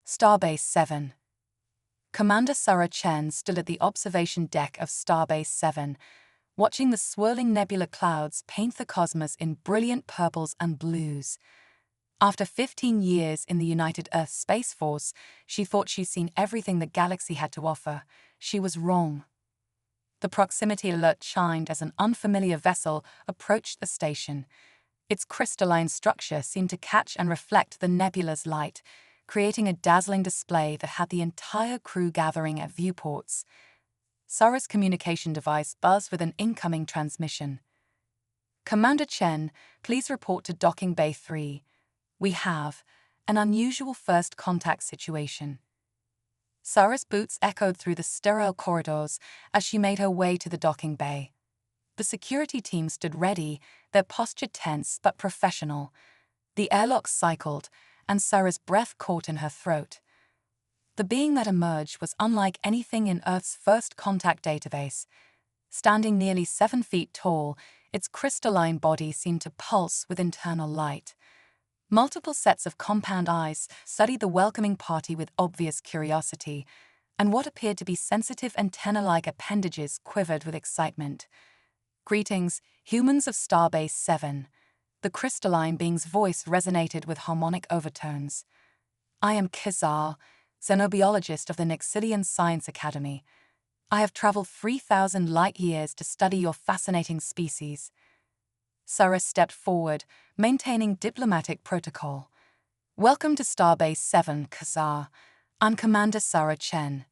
Starbase 7. Commander Sarah Chen stood at the observation deck of Starbase 7, watching the swirling nebula clouds paint the cosmos in brilliant purples and blues. After 15 years in the United Earth Space Force, she thought she'd seen everything the galaxy had to offer. She was wrong. The proximity alert chimed as an unfamiliar vessel approached the station. Its crystalline structure seemed to catch and reflect the nebula's light, creating a dazzling display that had the entire crew gathering at viewports. Sarah's communication device buzzed with an incoming transmission. Commander Chen, please report to Docking Bay 3. We have an unusual first contact situation. Sarah's boots echoed through the sterile corridors as she made her way to the docking bay. The security team stood ready, their posture tense but professional. The airlock cycled, and Sarah's breath caught in her throat. The being that emerged was unlike anything in Earth's first contact database. Standing nearly 7 feet tall, its crystalline body seemed to pulse with internal light. Multiple sets of compound eyes studied the welcoming party with obvious curiosity, and what appeared to be sensitive antenna-like appendages quivered with excitement. Greetings, humans of Starbase 7. The crystalline being's voice resonated with harmonic overtones. I am Kizar, xenobiologist of the Nexidian Science Academy. I have traveled 3,000 light-years to study your fascinating species. Sarah stepped forward, maintaining diplomatic protocol. Welcome to Starbase 7, Kizar. I'm Commander Sarah Chen.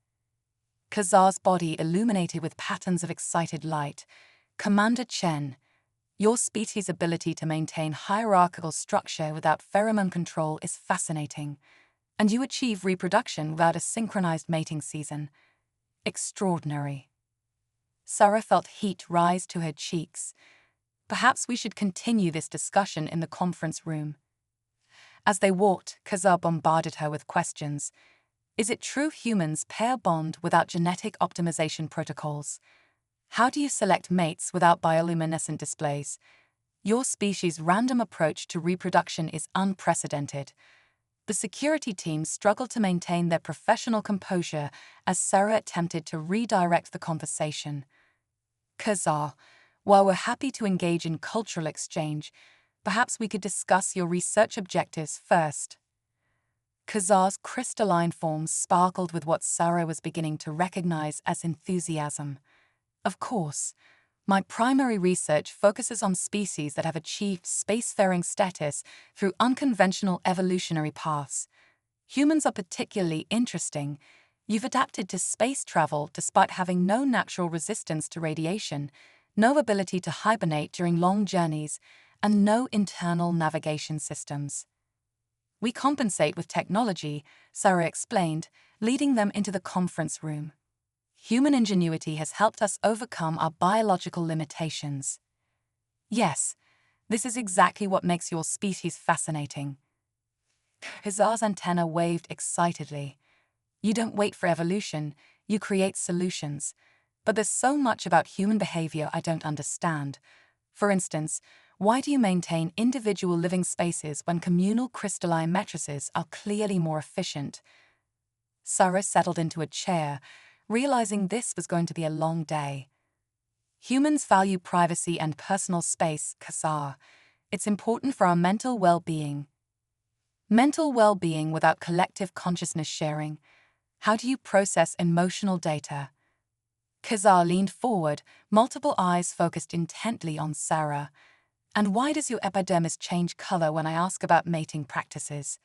Kizar's body illuminated with patterns of excited light. Commander Chen, your species' ability to maintain hierarchical structure without pheromone control is fascinating, and you achieve reproduction without a synchronized mating season. Extraordinary. Sarah felt heat rise to her cheeks. Perhaps we should continue this discussion in the conference room. As they walked, Kizar bombarded her with questions. Is it true humans pair bond without genetic optimization protocols? How do you select mates without bioluminescent displays? Your species' random approach to reproduction is unprecedented. The security team struggled to maintain their professional composure as Sarah attempted to redirect the conversation. Kizar, while we're happy to engage in cultural exchange, perhaps we could discuss your research objectives first. Kizar's crystalline form sparkled with what Sarah was beginning to recognize as enthusiasm. Of course, my primary research focuses on species that have achieved spacefaring status through unconventional evolutionary paths. Humans are particularly interesting. You've adapted to space travel despite having no natural resistance to radiation, no ability to hibernate during long journeys, and no internal navigation systems. We compensate with technology, Sarah explained, leading them into the conference room. Human ingenuity has helped us overcome our biological limitations. Yes, this is exactly what makes your species fascinating. Kizar's antenna waved excitedly. You don't wait for evolution, you create solutions. But there's so much about human behavior I don't understand. For instance, why do you maintain individual living spaces when communal crystalline matrices are clearly more efficient? Sarah settled into a chair, realizing this was going to be a long day. Humans value privacy and personal space, Kizar. It's important for our mental well-being. Mental well-being without collective consciousness sharing. How do you process emotional data? Kizar leaned forward, multiple eyes focused intently on Sarah. And why does your epidermis change color when I ask about mating practices?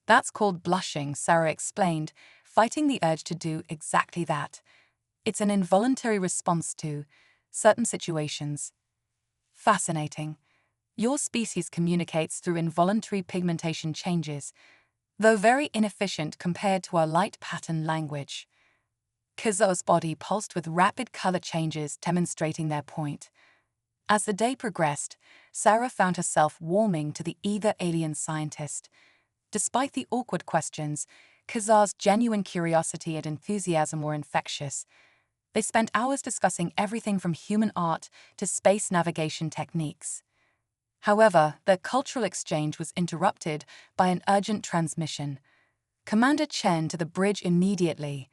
That's called blushing, Sarah explained, fighting the urge to do exactly that. It's an involuntary response to certain situations. Fascinating. Your species communicates through involuntary pigmentation changes, though very inefficient compared to our light pattern language. Kizar's body pulsed with rapid color changes demonstrating their point. As the day progressed, Sarah found herself warming to the eager alien scientist. Despite the awkward questions, Kizar's genuine curiosity and enthusiasm were infectious. They spent hours discussing everything from human art to space navigation techniques. However, their cultural exchange was interrupted by an urgent transmission. Commander Chen to the bridge immediately.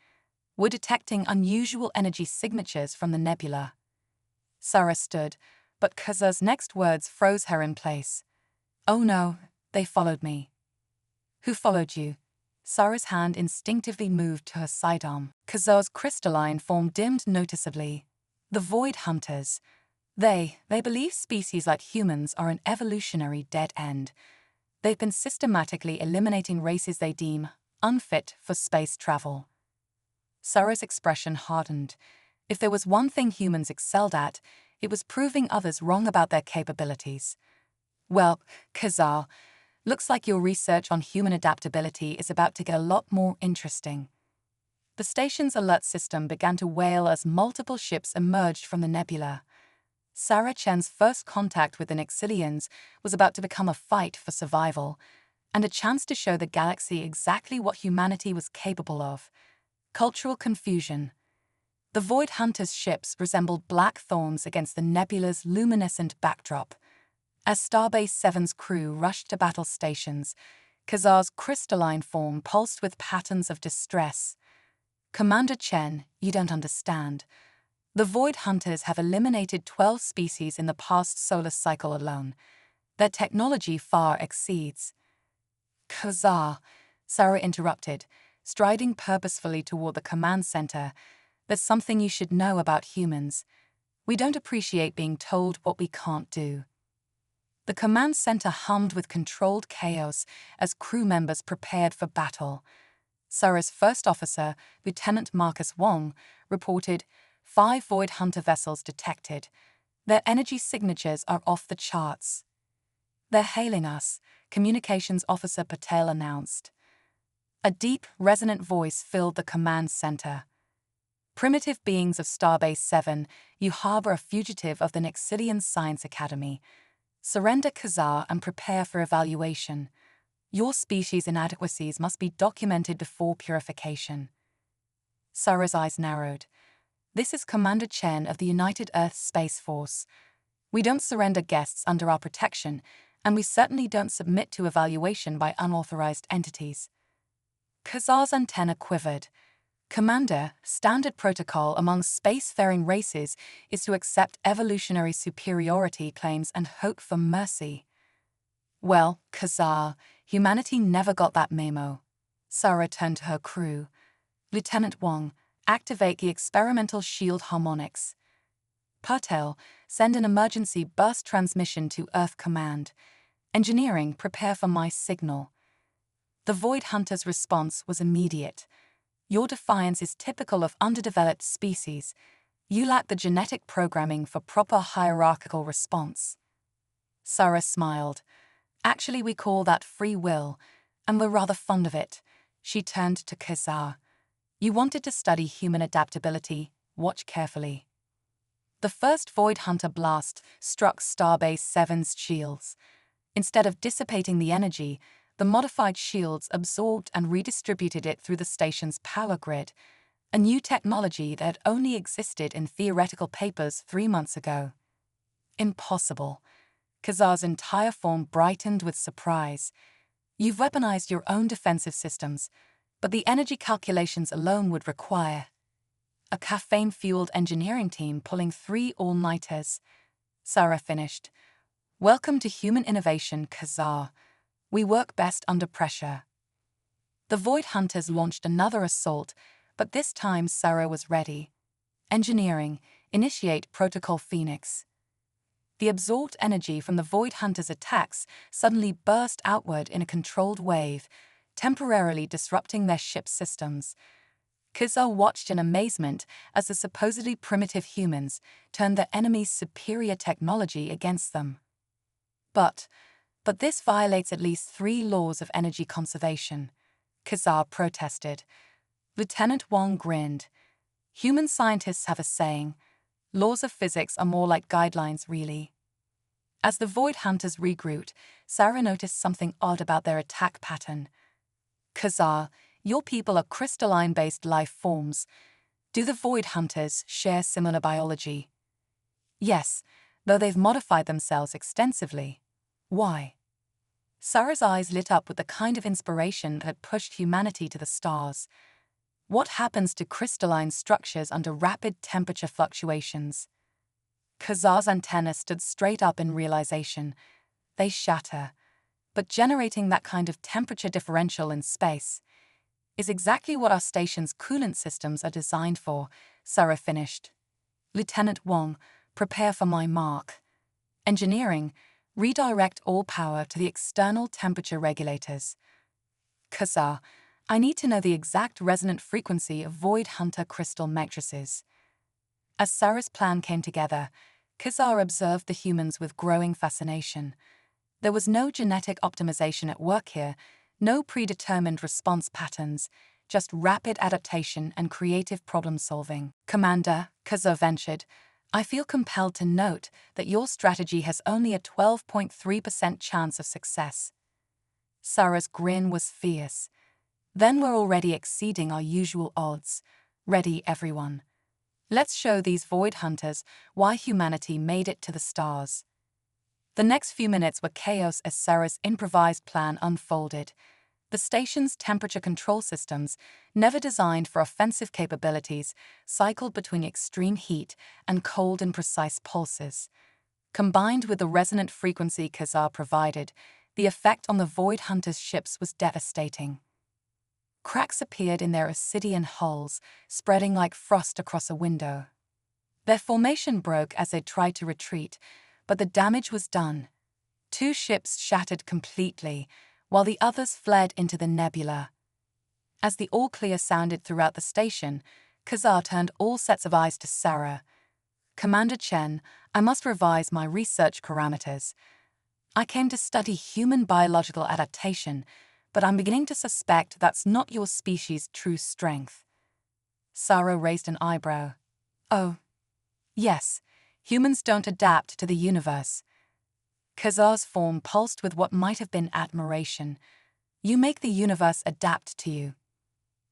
We're detecting unusual energy signatures from the nebula. Sarah stood, but Kazar's next words froze her in place. Oh no, they followed me. Who followed you? Sarah's hand instinctively moved to her sidearm. Kazar's crystalline form dimmed noticeably. The Void Hunters. They believe species like humans are an evolutionary dead end. They've been systematically eliminating races they deem unfit for space travel. Sarah's expression hardened. If there was one thing humans excelled at, it was proving others wrong about their capabilities. Well, Kazar, looks like your research on human adaptability is about to get a lot more interesting. The station's alert system began to wail as multiple ships emerged from the nebula. Sarah Chen's first contact with the Nexilians was about to become a fight for survival, and a chance to show the galaxy exactly what humanity was capable of. Cultural confusion. The Void Hunters' ships resembled black thorns against the nebula's luminescent backdrop. As Starbase 7's crew rushed to battle stations, Kazar's crystalline form pulsed with patterns of distress. Commander Chen, you don't understand. The Void Hunters have eliminated 12 species in the past solar cycle alone. Their technology far exceeds. Kazar, Sarah interrupted, striding purposefully toward the command center. There's something you should know about humans. We don't appreciate being told what we can't do. The command center hummed with controlled chaos as crew members prepared for battle. Sarah's first officer, Lieutenant Marcus Wong, reported 5 Void Hunter vessels detected. Their energy signatures are off the charts. They're hailing us, Communications Officer Patel announced. A deep, resonant voice filled the command center. Primitive beings of Starbase 7, you harbor a fugitive of the Nexilian Science Academy. Surrender Kazar and prepare for evaluation. Your species' inadequacies must be documented before purification. Sarah's eyes narrowed. This is Commander Chen of the United Earth Space Force. We don't surrender guests under our protection, and we certainly don't submit to evaluation by unauthorized entities. Kazar's antenna quivered. Commander, standard protocol among spacefaring races is to accept evolutionary superiority claims and hope for mercy. Well, Kazar, humanity never got that memo. Sarah turned to her crew. Lieutenant Wong, activate the experimental shield harmonics. Patel, send an emergency burst transmission to Earth Command. Engineering, prepare for my signal. The Void Hunter's response was immediate. Your defiance is typical of underdeveloped species. You lack the genetic programming for proper hierarchical response. Sarah smiled. Actually, we call that free will, and we're rather fond of it. She turned to Kazar. You wanted to study human adaptability. Watch carefully. The first Void Hunter blast struck Starbase 7's shields. Instead of dissipating the energy, the modified shields absorbed and redistributed it through the station's power grid, a new technology that had only existed in theoretical papers 3 months ago. Impossible. Kazar's entire form brightened with surprise. You've weaponized your own defensive systems, but the energy calculations alone would require a caffeine-fueled engineering team pulling 3 all-nighters. Sarah finished. Welcome to human innovation, Kazar. We work best under pressure. The Void Hunters launched another assault, but this time Sarah was ready. Engineering, initiate Protocol Phoenix. The absorbed energy from the Void Hunters' attacks suddenly burst outward in a controlled wave, temporarily disrupting their ship's systems. Kazar watched in amazement as the supposedly primitive humans turned their enemy's superior technology against them. But this violates at least 3 laws of energy conservation, Kazar protested. Lieutenant Wong grinned. Human scientists have a saying, laws of physics are more like guidelines, really. As the Void Hunters regrouped, Sarah noticed something odd about their attack pattern. Kazar, your people are crystalline-based life forms. Do the Void Hunters share similar biology? Yes, though they've modified themselves extensively. Why? Sarah's eyes lit up with the kind of inspiration that had pushed humanity to the stars. What happens to crystalline structures under rapid temperature fluctuations? Khazar's antenna stood straight up in realization. They shatter. But generating that kind of temperature differential in space is exactly what our station's coolant systems are designed for, Sarah finished. Lieutenant Wong, prepare for my mark. Engineering, redirect all power to the external temperature regulators. Khazar, I need to know the exact resonant frequency of Void Hunter crystal matrices. As Sarah's plan came together, Khazar observed the humans with growing fascination. There was no genetic optimization at work here, no predetermined response patterns, just rapid adaptation and creative problem-solving. Commander, Khazar ventured, I feel compelled to note that your strategy has only a 12.3% chance of success. Sarah's grin was fierce. Then we're already exceeding our usual odds. Ready, everyone. Let's show these Void Hunters why humanity made it to the stars. The next few minutes were chaos as Sarah's improvised plan unfolded. The station's temperature control systems, never designed for offensive capabilities, cycled between extreme heat and cold and precise pulses. Combined with the resonant frequency Khazar provided, the effect on the Void Hunters' ships was devastating. Cracks appeared in their obsidian hulls, spreading like frost across a window. Their formation broke as they tried to retreat, but the damage was done. 2 ships shattered completely, while the others fled into the nebula. As the all-clear sounded throughout the station, Khazar turned all sets of eyes to Sarah. Commander Chen, I must revise my research parameters. I came to study human biological adaptation, but I'm beginning to suspect that's not your species' true strength. Sarah raised an eyebrow. Oh, yes, humans don't adapt to the universe. Khazar's form pulsed with what might have been admiration. You make the universe adapt to you.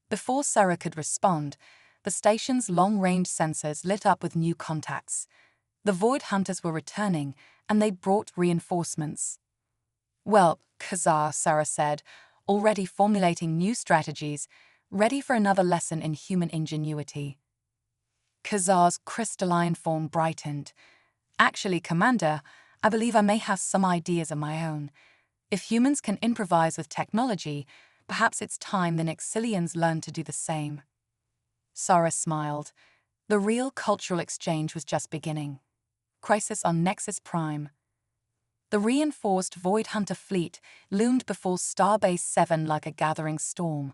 Before Sarah could respond, the station's long-range sensors lit up with new contacts. The Void Hunters were returning, and they brought reinforcements. Well, Khazar, Sarah said, already formulating new strategies, ready for another lesson in human ingenuity. Khazar's crystalline form brightened. Actually, Commander, I believe I may have some ideas of my own. If humans can improvise with technology, perhaps it's time the Nexilians learn to do the same. Sarah smiled. The real cultural exchange was just beginning. Crisis on Nexus Prime. The reinforced Void Hunter fleet loomed before Starbase 7 like a gathering storm.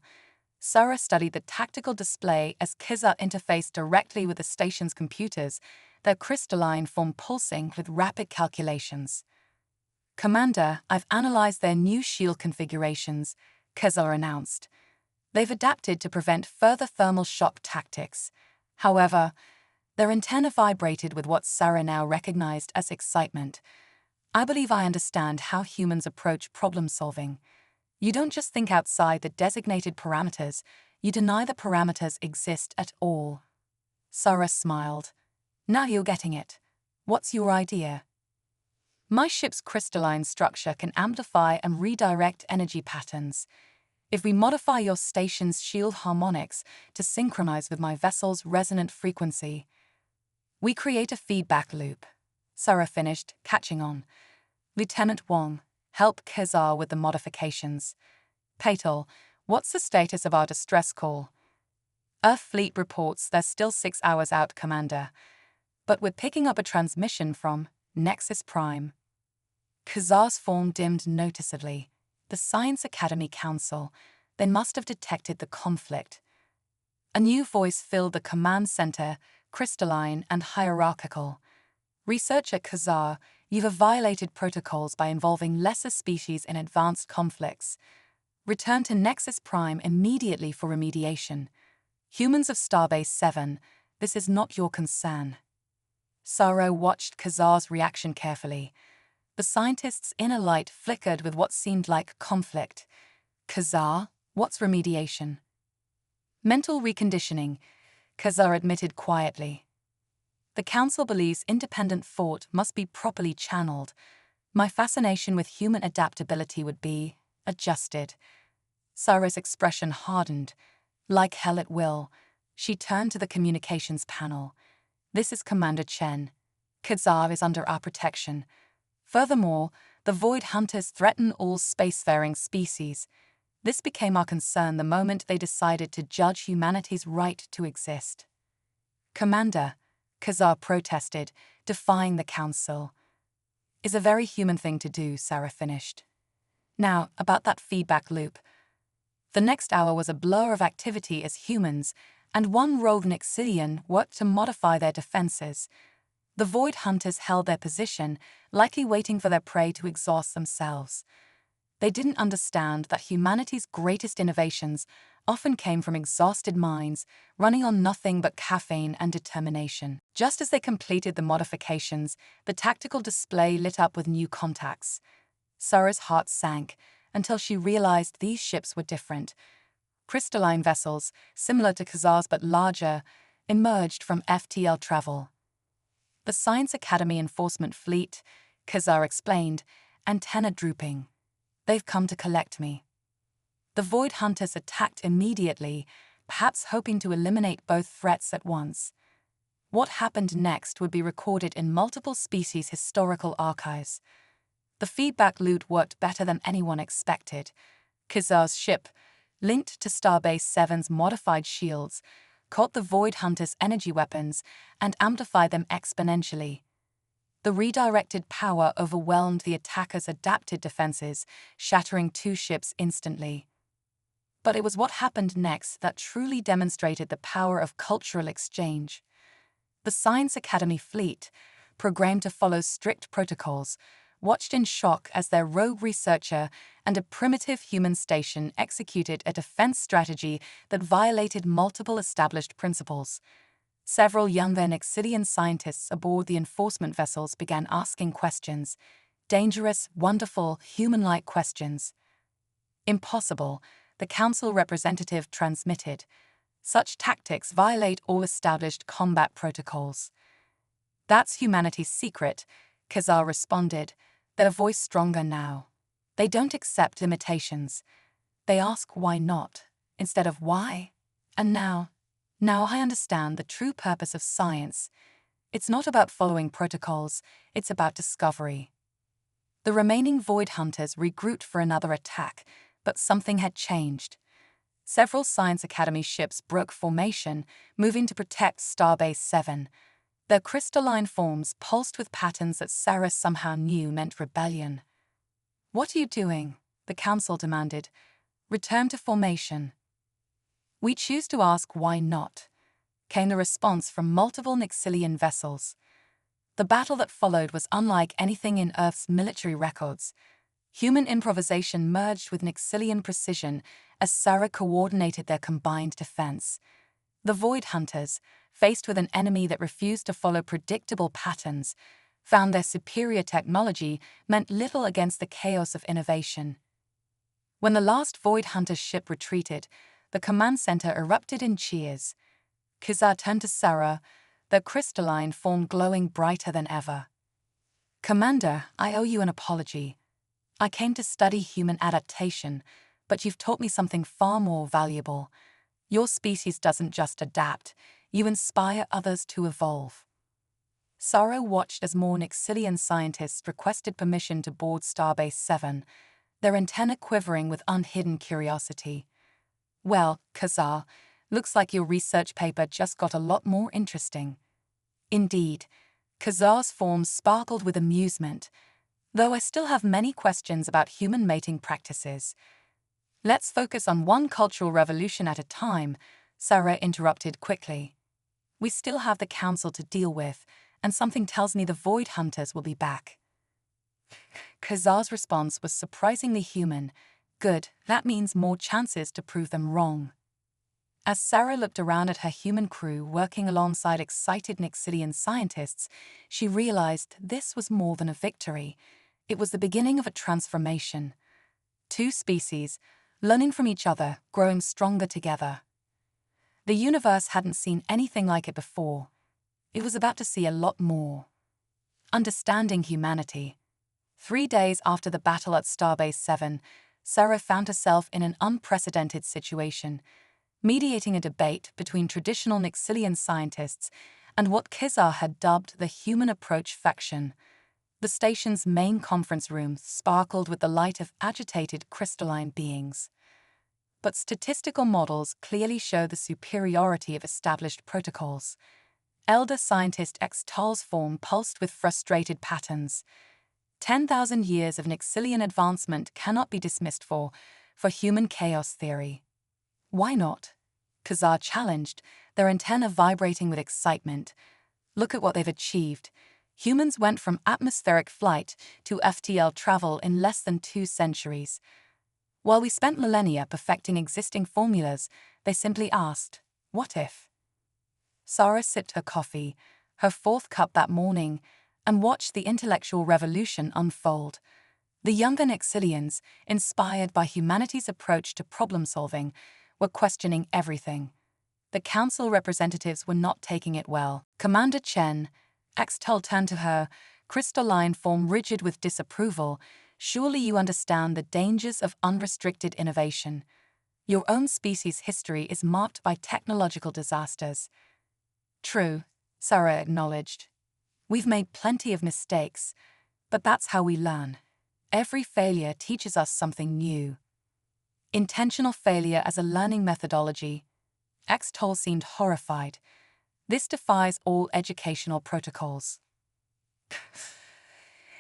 Sarah studied the tactical display as Khazar interfaced directly with the station's computers, their crystalline form pulsing with rapid calculations. Commander, I've analyzed their new shield configurations, Khazar announced. They've adapted to prevent further thermal shock tactics. However, their antenna vibrated with what Sarah now recognized as excitement. I believe I understand how humans approach problem-solving. You don't just think outside the designated parameters, you deny the parameters exist at all. Sarah smiled. Now you're getting it. What's your idea? My ship's crystalline structure can amplify and redirect energy patterns. If we modify your station's shield harmonics to synchronize with my vessel's resonant frequency, we create a feedback loop. Sarah finished, catching on. Lieutenant Wong, help Khazar with the modifications. Patel, what's the status of our distress call? Earth Fleet reports they're still 6 hours out, Commander. But we're picking up a transmission from Nexus Prime. Khazar's form dimmed noticeably. The Science Academy Council. They must have detected the conflict. A new voice filled the command center, crystalline and hierarchical. Researcher Khazar, you've violated protocols by involving lesser species in advanced conflicts. Return to Nexus Prime immediately for remediation. Humans of Starbase 7, this is not your concern. Sarah watched Khazar's reaction carefully. The scientist's inner light flickered with what seemed like conflict. Khazar, what's remediation? Mental reconditioning, Khazar admitted quietly. The Council believes independent thought must be properly channeled. My fascination with human adaptability would be adjusted. Sarah's expression hardened. Like hell it will. She turned to the communications panel. This is Commander Chen. Khazar is under our protection. Furthermore, the Void Hunters threaten all spacefaring species. This became our concern the moment they decided to judge humanity's right to exist. Commander, Khazar protested, defying the Council. Is a very human thing to do, Sarah finished. Now, about that feedback loop. The next hour was a blur of activity as humans and one rogue Nixidian worked to modify their defenses. The Void Hunters held their position, likely waiting for their prey to exhaust themselves. They didn't understand that humanity's greatest innovations often came from exhausted minds, running on nothing but caffeine and determination. Just as they completed the modifications, the tactical display lit up with new contacts. Sarah's heart sank until she realized these ships were different. Crystalline vessels, similar to Khazar's but larger, emerged from FTL travel. The Science Academy Enforcement Fleet, Khazar explained, antenna drooping. They've come to collect me. The Void Hunters attacked immediately, perhaps hoping to eliminate both threats at once. What happened next would be recorded in multiple species' historical archives. The feedback loop worked better than anyone expected. Khazar's ship, linked to Starbase 7's modified shields, caught the Void Hunters' energy weapons and amplified them exponentially. The redirected power overwhelmed the attackers' adapted defenses, shattering two ships instantly. But it was what happened next that truly demonstrated the power of cultural exchange. The Science Academy fleet, programmed to follow strict protocols, watched in shock as their rogue researcher and a primitive human station executed a defense strategy that violated multiple established principles. Several younger Nixidian scientists aboard the enforcement vessels began asking questions. Dangerous, wonderful, human-like questions. Impossible, the Council representative transmitted. Such tactics violate all established combat protocols. That's humanity's secret, Khazar responded, their voice stronger now. They don't accept limitations. They ask why not, instead of why. And now I understand the true purpose of science. It's not about following protocols, it's about discovery. The remaining Void Hunters regrouped for another attack, but something had changed. Several Science Academy ships broke formation, moving to protect Starbase 7. Their crystalline forms pulsed with patterns that Sarah somehow knew meant rebellion. "What are you doing?" the Council demanded. "Return to formation." "We choose to ask why not," came the response from multiple Nixilian vessels. The battle that followed was unlike anything in Earth's military records. Human improvisation merged with Nixilian precision as Sarah coordinated their combined defense. The Void Hunters, faced with an enemy that refused to follow predictable patterns, found their superior technology meant little against the chaos of innovation. When the last Void Hunter ship retreated, the command center erupted in cheers. Khazar turned to Sarah, their crystalline form glowing brighter than ever. "Commander, I owe you an apology. I came to study human adaptation, but you've taught me something far more valuable. Your species doesn't just adapt, you inspire others to evolve." Sarah watched as more Nixilian scientists requested permission to board Starbase 7, their antennae quivering with unhidden curiosity. "Well, Khazar, looks like your research paper just got a lot more interesting." Indeed, Khazar's form sparkled with amusement, though I still have many questions about human mating practices. "Let's focus on one cultural revolution at a time," Sarah interrupted quickly. "We still have the Council to deal with, and something tells me the Void Hunters will be back." Khazar's response was surprisingly human. "Good, that means more chances to prove them wrong." As Sarah looked around at her human crew working alongside excited Nixidian scientists, she realized this was more than a victory. It was the beginning of a transformation. Two species, learning from each other, growing stronger together. The universe hadn't seen anything like it before. It was about to see a lot more. Understanding humanity. 3 days after the battle at Starbase 7, Sarah found herself in an unprecedented situation, mediating a debate between traditional Nixilian scientists and what Kizar had dubbed the Human Approach faction. The station's main conference room sparkled with the light of agitated crystalline beings. But statistical models clearly show the superiority of established protocols. Elder scientist Xtal's form pulsed with frustrated patterns. 10,000 years of Nixilian advancement cannot be dismissed for human chaos theory. Why not? Kazar challenged, their antennae vibrating with excitement. Look at what they've achieved. Humans went from atmospheric flight to FTL travel in less than 2 centuries. While we spent millennia perfecting existing formulas, they simply asked, what if? Sarah sipped her coffee, her 4th cup that morning, and watched the intellectual revolution unfold. The younger Nixilians, inspired by humanity's approach to problem-solving, were questioning everything. The council representatives were not taking it well. Commander Chen, Xtel turned to her, crystalline form rigid with disapproval. Surely you understand the dangers of unrestricted innovation. Your own species' history is marked by technological disasters. True, Sarah acknowledged. We've made plenty of mistakes, but that's how we learn. Every failure teaches us something new. Intentional failure as a learning methodology. Xtol seemed horrified. This defies all educational protocols.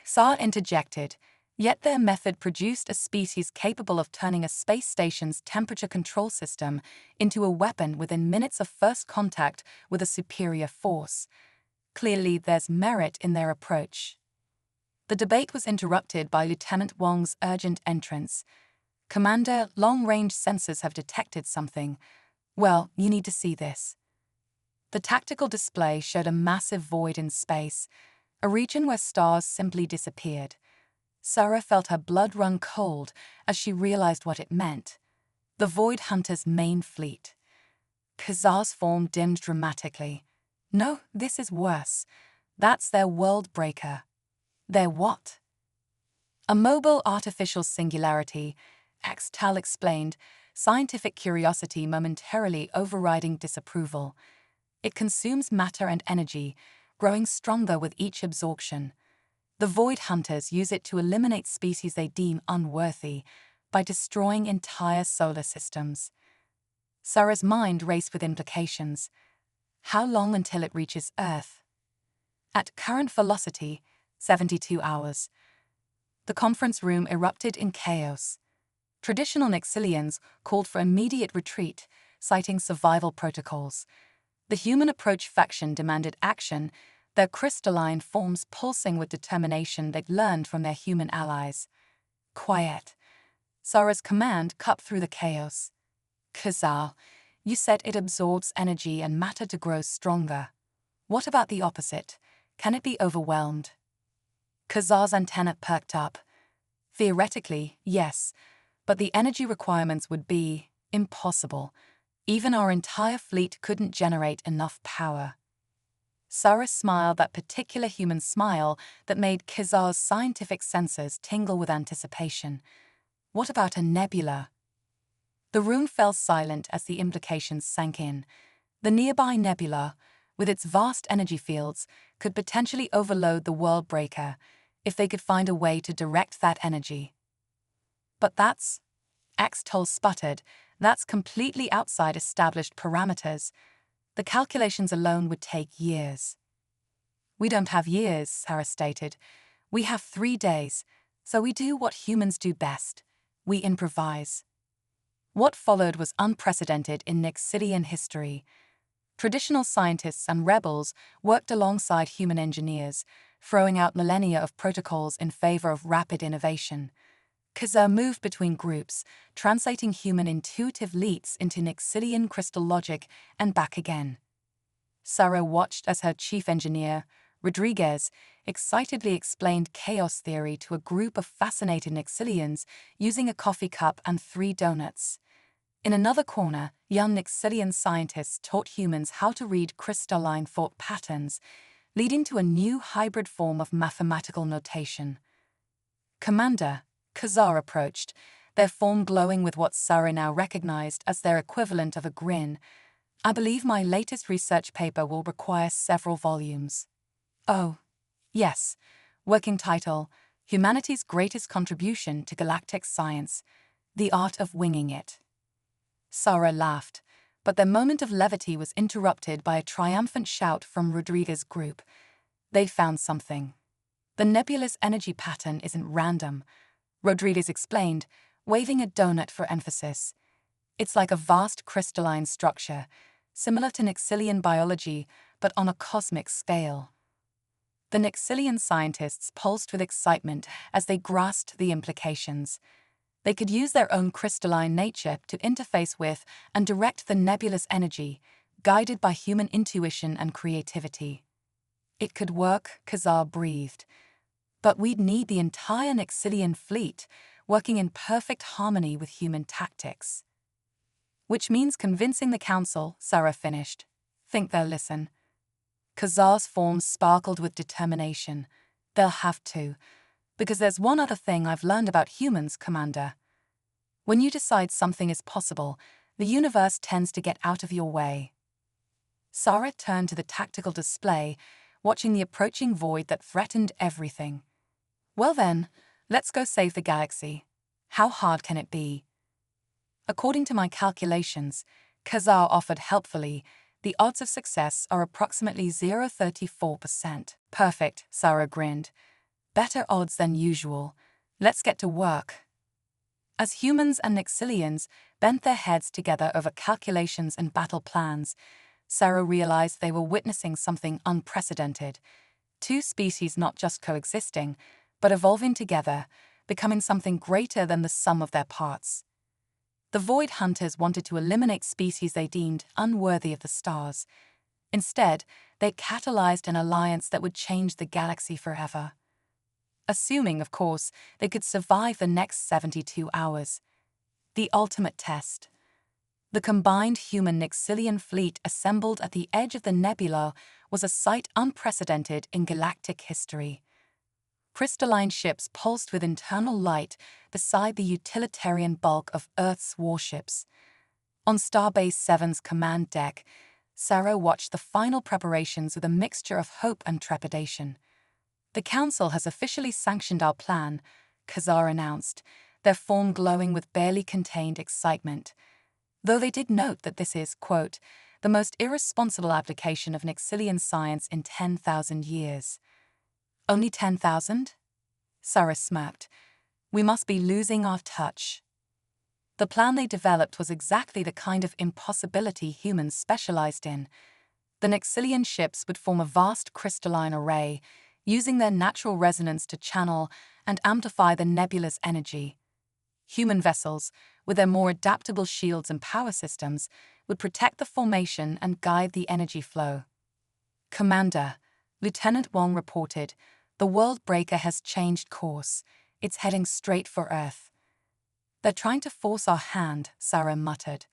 Saar interjected, yet their method produced a species capable of turning a space station's temperature control system into a weapon within minutes of first contact with a superior force. Clearly, there's merit in their approach. The debate was interrupted by Lieutenant Wong's urgent entrance. Commander, long-range sensors have detected something. Well, you need to see this. The tactical display showed a massive void in space, a region where stars simply disappeared. Sarah felt her blood run cold as she realized what it meant. The Void Hunter's main fleet. Kazar's form dimmed dramatically. No, this is worse. That's their world breaker. Their what? A mobile artificial singularity, Xtal explained, scientific curiosity momentarily overriding disapproval. It consumes matter and energy, growing stronger with each absorption. The Void Hunters use it to eliminate species they deem unworthy by destroying entire solar systems. Sarah's mind raced with implications. How long until it reaches Earth? At current velocity, 72 hours. The conference room erupted in chaos. Traditional Nixilians called for immediate retreat, citing survival protocols. The Human Approach faction demanded action, their crystalline forms pulsing with determination they'd learned from their human allies. Quiet. Sarah's command cut through the chaos. Kazar, you said it absorbs energy and matter to grow stronger. What about the opposite? Can it be overwhelmed? Kazar's antenna perked up. Theoretically, yes, but the energy requirements would be impossible. Even our entire fleet couldn't generate enough power. Sarah smiled that particular human smile that made Kizar's scientific senses tingle with anticipation. What about a nebula? The room fell silent as the implications sank in. The nearby nebula, with its vast energy fields, could potentially overload the world breaker if they could find a way to direct that energy. But that's, Xtol sputtered, that's completely outside established parameters. The calculations alone would take years. We don't have years, Sarah stated. We have 3 days, so we do what humans do best. We improvise. What followed was unprecedented in Nixilian history. Traditional scientists and rebels worked alongside human engineers, throwing out millennia of protocols in favor of rapid innovation. Kazar moved between groups, translating human intuitive leaps into Nixilian crystal logic and back again. Sarah watched as her chief engineer, Rodriguez, excitedly explained chaos theory to a group of fascinated Nixilians using a coffee cup and 3 donuts. In another corner, young Nixilian scientists taught humans how to read crystalline thought patterns, leading to a new hybrid form of mathematical notation. Commander, Khazar approached, their form glowing with what Sarah now recognized as their equivalent of a grin. I believe my latest research paper will require several volumes. Oh, yes. Working title, Humanity's Greatest Contribution to Galactic Science, The Art of Winging It. Sarah laughed, but their moment of levity was interrupted by a triumphant shout from Rodriguez's group. They'd found something. The nebulous energy pattern isn't random, Rodriguez explained, waving a donut for emphasis. It's like a vast crystalline structure, similar to Nixilian biology, but on a cosmic scale. The Nixilian scientists pulsed with excitement as they grasped the implications. They could use their own crystalline nature to interface with and direct the nebulous energy, guided by human intuition and creativity. It could work, Khazar breathed. But we'd need the entire Nixilian fleet, working in perfect harmony with human tactics. Which means convincing the Council, Sarah finished. Think they'll listen. Khazar's form sparkled with determination. They'll have to. Because there's one other thing I've learned about humans, Commander. When you decide something is possible, the universe tends to get out of your way. Sarah turned to the tactical display, watching the approaching void that threatened everything. Well then, let's go save the galaxy. How hard can it be? According to my calculations, Khazar offered helpfully, the odds of success are approximately 0.34%. Perfect, Sarah grinned. Better odds than usual. Let's get to work. As humans and Nixilians bent their heads together over calculations and battle plans, Sarah realized they were witnessing something unprecedented. Two species not just coexisting, but evolving together, becoming something greater than the sum of their parts. The Void Hunters wanted to eliminate species they deemed unworthy of the stars. Instead, they catalyzed an alliance that would change the galaxy forever. Assuming, of course, they could survive the next 72 hours. The ultimate test. The combined human Nixilian fleet assembled at the edge of the nebula was a sight unprecedented in galactic history. Crystalline ships pulsed with internal light beside the utilitarian bulk of Earth's warships. On Starbase 7's command deck, Sarah watched the final preparations with a mixture of hope and trepidation. The Council has officially sanctioned our plan, Khazar announced, their form glowing with barely contained excitement. Though they did note that this is, quote, the most irresponsible application of Nixilian science in 10,000 years. Only 10,000? Sarah smirked. We must be losing our touch. The plan they developed was exactly the kind of impossibility humans specialized in. The Nixilian ships would form a vast crystalline array, using their natural resonance to channel and amplify the nebulous energy. Human vessels, with their more adaptable shields and power systems, would protect the formation and guide the energy flow. Commander, Lieutenant Wong reported, the World Breaker has changed course. It's heading straight for Earth. They're trying to force our hand, Sarah muttered.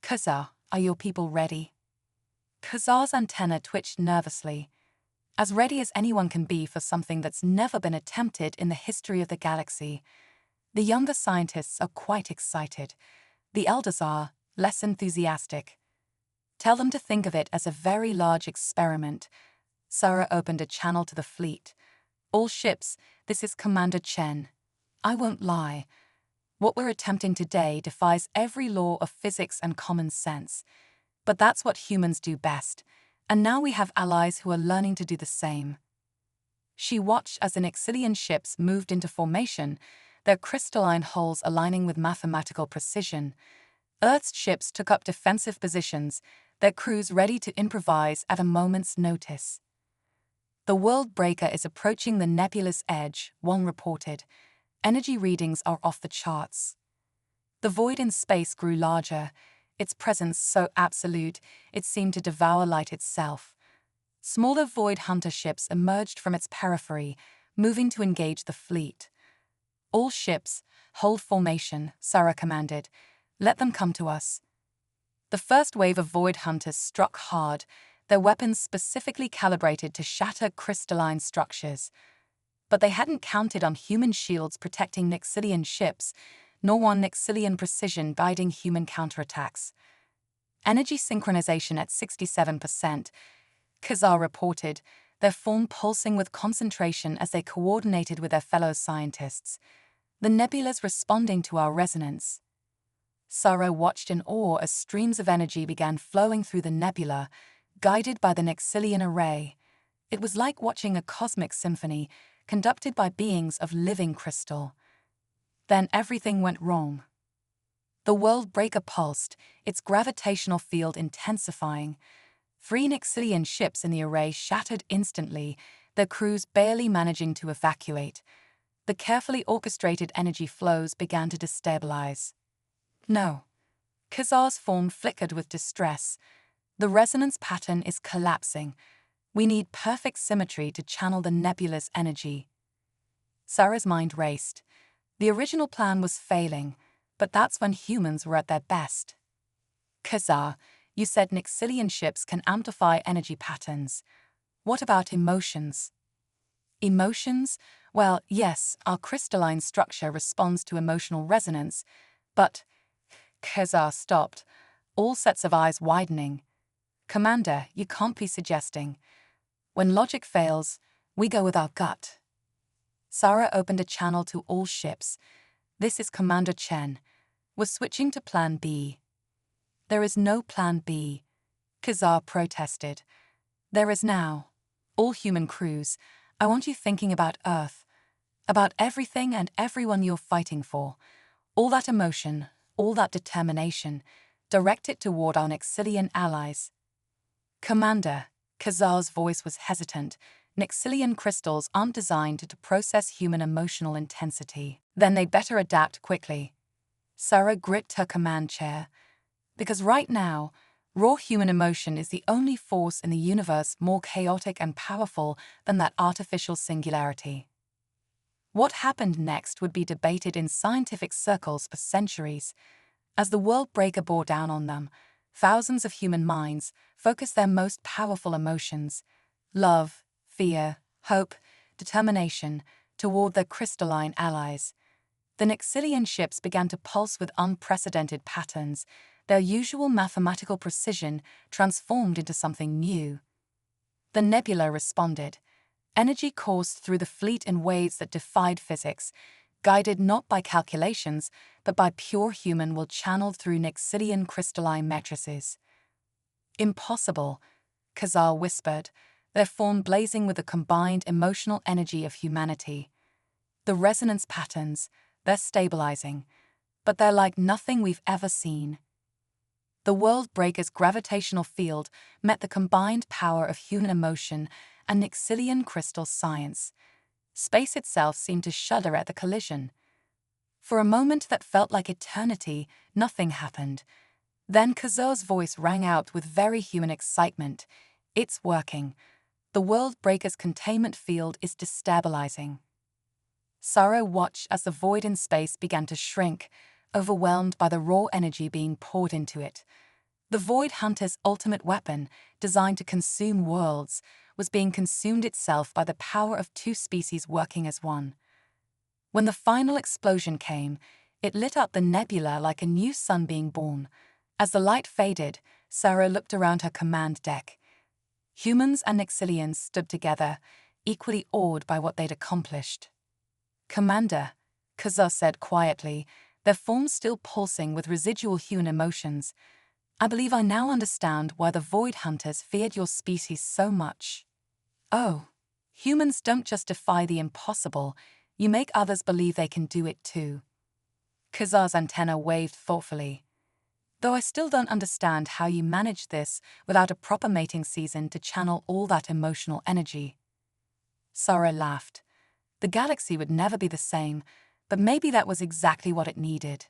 Khazar, are your people ready? Khazar's antenna twitched nervously. As ready as anyone can be for something that's never been attempted in the history of the galaxy. The younger scientists are quite excited. The elders are less enthusiastic. Tell them to think of it as a very large experiment. Sarah opened a channel to the fleet. All ships, this is Commander Chen. I won't lie. What we're attempting today defies every law of physics and common sense. But that's what humans do best, and now we have allies who are learning to do the same. She watched as the Nixilian ships moved into formation, their crystalline hulls aligning with mathematical precision. Earth's ships took up defensive positions, their crews ready to improvise at a moment's notice. The World Breaker is approaching the nebulous edge, Wong reported. Energy readings are off the charts. The void in space grew larger, its presence so absolute it seemed to devour light itself. Smaller Void Hunter ships emerged from its periphery, moving to engage the fleet. All ships, hold formation, Sarah commanded. Let them come to us. The first wave of Void Hunters struck hard, their weapons specifically calibrated to shatter crystalline structures. But they hadn't counted on human shields protecting Nixilian ships, nor on Nixilian precision guiding human counterattacks. Energy synchronization at 67%, Khazar reported, their form pulsing with concentration as they coordinated with their fellow scientists. The nebulas responding to our resonance. Sara watched in awe as streams of energy began flowing through the nebula, guided by the Nixilian array. It was like watching a cosmic symphony conducted by beings of living crystal. Then everything went wrong. The world breaker pulsed, its gravitational field intensifying. 3 Nixilian ships in the array shattered instantly, their crews barely managing to evacuate. The carefully orchestrated energy flows began to destabilize. No. Khazar's form flickered with distress. The resonance pattern is collapsing. We need perfect symmetry to channel the nebula's energy. Sara's mind raced. The original plan was failing, but that's when humans were at their best. Khazar, you said Nixilian ships can amplify energy patterns. What about emotions? Emotions? Well, yes, our crystalline structure responds to emotional resonance, but... Khazar stopped, all sets of eyes widening. Commander, you can't be suggesting. When logic fails, we go with our gut. Sara opened a channel to all ships. This is Commander Chen. We're switching to Plan B. There is no Plan B, Khazar protested. There is now. All human crews, I want you thinking about Earth, about everything and everyone you're fighting for. All that emotion, all that determination, direct it toward our Nixilian allies. Commander, Khazar's voice was hesitant. Nixilian crystals aren't designed to process human emotional intensity. Then they better adapt quickly. Sara gripped her command chair. Because right now, raw human emotion is the only force in the universe more chaotic and powerful than that artificial singularity. What happened next would be debated in scientific circles for centuries. As the world breaker bore down on them, thousands of human minds focused their most powerful emotions, love, fear, hope, determination, toward their crystalline allies. The Nixilian ships began to pulse with unprecedented patterns, their usual mathematical precision transformed into something new. The nebula responded. Energy coursed through the fleet in waves that defied physics, guided not by calculations, but by pure human will channeled through Nixilian crystalline matrices. Impossible, Khazar whispered, their form blazing with the combined emotional energy of humanity. The resonance patterns, they're stabilizing, but they're like nothing we've ever seen. The world breaker's gravitational field met the combined power of human emotion and Nixilian crystal science. Space itself seemed to shudder at the collision. For a moment that felt like eternity, nothing happened. Then Khazar's voice rang out with very human excitement. It's working. The world breaker's containment field is destabilizing. Sara watched as the void in space began to shrink, overwhelmed by the raw energy being poured into it. The Void Hunter's ultimate weapon, designed to consume worlds, was being consumed itself by the power of 2 species working as one. When the final explosion came, it lit up the nebula like a new sun being born. As the light faded, Sara looked around her command deck. Humans and Nixilians stood together, equally awed by what they'd accomplished. Commander, Khazar said quietly, their forms still pulsing with residual human emotions, I believe I now understand why the Void Hunters feared your species so much. Oh, humans don't just defy the impossible, you make others believe they can do it too. Khazar's antenna waved thoughtfully. Though I still don't understand how you managed this without a proper mating season to channel all that emotional energy. Sara laughed. The galaxy would never be the same, but maybe that was exactly what it needed.